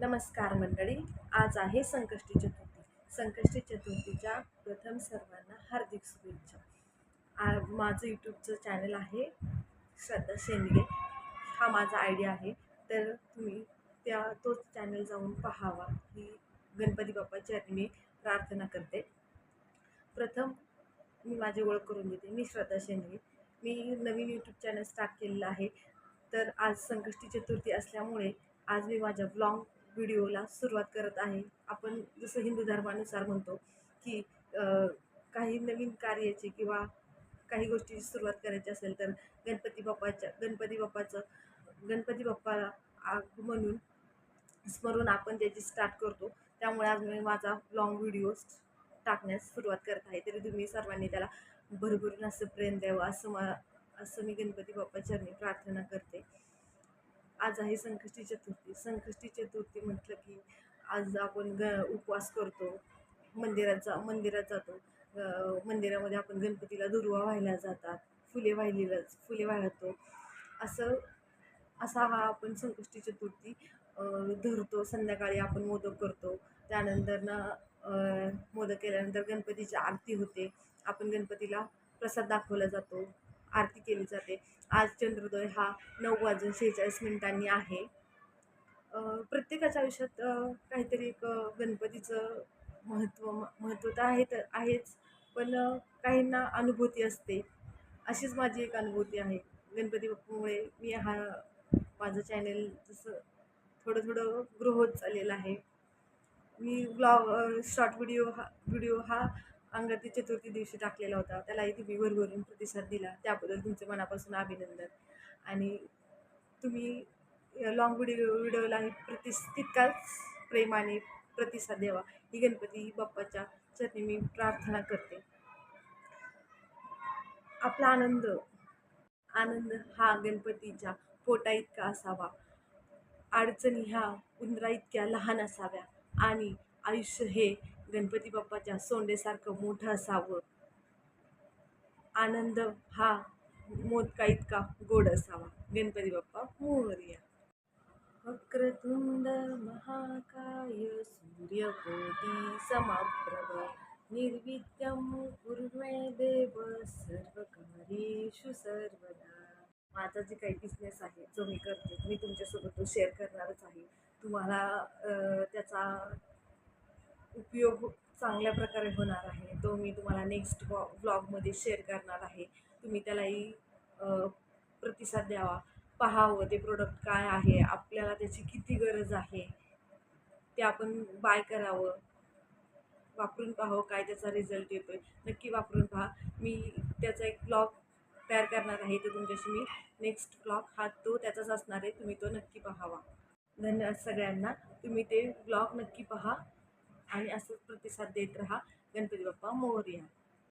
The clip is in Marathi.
नमस्कार मंडळी. आज आहे संकष्टी चतुर्थी. संकष्टी चतुर्थीच्या प्रथम सर्वांना हार्दिक शुभेच्छा. माझं यूट्यूबचं चॅनल आहे श्रद्धा शेंडगे. हा माझा आयडिया आहे, तर तुम्ही तोच चॅनल जाऊन पाहावा ही गणपती बाप्पाची चरणी मी प्रार्थना करते. प्रथम मी माझी ओळख करून देते. मी श्रद्धा शेंडगे. मी नवीन यूट्यूब चॅनल स्टार्ट केलेलं आहे. तर आज संकष्टी चतुर्थी असल्यामुळे आज मी माझ्या व्हिडिओला सुरुवात करत आहे. आपण जसं हिंदू धर्मानुसार म्हणतो की काही नवीन कार्याची किंवा काही गोष्टीची सुरुवात करायची असेल तर गणपती बाप्पाला म्हणून स्मरून आपण त्याची स्टार्ट करतो. त्यामुळे आज मी माझा लॉंग व्हिडिओ टाकण्यास सुरुवात करत आहे. तरी तुम्ही सर्वांनी त्याला भरभरून असं प्रेम द्यावं असं मी गणपती बाप्पाच्या चरणी प्रार्थना करते. आज आहे संकष्टी चतुर्थी. संकष्टी चतुर्थी म्हटलं की आज आपण उपवास करतो, मंदिरात जातो. मंदिरामध्ये आपण गणपतीला दुर्वा वाहायला जातात, फुले वाहतो. असं असा हा आपण संकष्टी चतुर्थी धरतो. संध्याकाळी आपण मोदक करतो. त्यानंतर मोदक केल्यानंतर गणपतीची आरती होते. आपण गणपतीला प्रसाद दाखवला जातो, आरती केली जाते. आज चंद्रोदय हा 9:46 आहे. प्रत्येकाच्या आयुष्यात काहीतरी एक गणपतीचं महत्त्व तर आहेच, पण काहींना अनुभूती असते. अशीच माझी एक अनुभूती आहे. गणपती बाप्पामुळे मी माझं चॅनल जसं थोडं थोडं ग्रो होत चाललेलं आहे. मी शॉर्ट व्हिडिओ हा अंगारकी चतुर्थी दिवशी टाकलेला होता. त्यालाही तुम्ही भरभरून प्रतिसाद दिला, त्याबद्दल तुमचे मनापासून अभिनंदन. आणि तुम्ही लॉंग व्हिडिओलाही तितकाच प्रेमाने प्रतिसाद द्यावा ही गणपती बाप्पाच्या चरणी मी प्रार्थना करते. आपला आनंद हा गणपतीच्या पोटा इतका असावा, अडचणी ह्या उंदरा इतक्या लहान असाव्या आणि आयुष्य हे गणपती बाप्पाच्या सोंडेसारखं मोठं असावं. आनंद हा मोदका इतका गोड असावा. गणपती बाप्पा मोरया. वक्रतुंड महाकाय सूर्यकोटी समप्रभ निर्विघ्नं कुरु मे देव सर्वकार्येषु सर्वदा. माझा जे काही बिझनेस आहे जो मी करते, मी तुमच्यासोबत तो शेअर करणारच आहे. तुम्हाला त्याचा उपयोग चांगल्या प्रकारे होणार आहे. तो मी तुम्हाला नेक्स्ट व्लॉगमध्ये शेअर करणार आहे. तुम्ही त्यालाही प्रतिसाद द्यावा. पाहावं ते प्रोडक्ट काय आहे, आपल्याला त्याची किती गरज आहे, ते आपण बाय करावं, वापरून पाहावं काय त्याचा रिझल्ट येतोय. नक्की वापरून पहा. मी त्याचा एक ब्लॉग तयार करणार आहे, तर तुमच्याशी मी नेक्स्ट ब्लॉग तो त्याचाच असणार आहे. तुम्ही तो नक्की पाहावा. धन्यवाद सगळ्यांना. तुम्ही ते ब्लॉग नक्की पहा आणि असंच प्रतिसाद देत राहा. गणपती बाप्पा मोरया.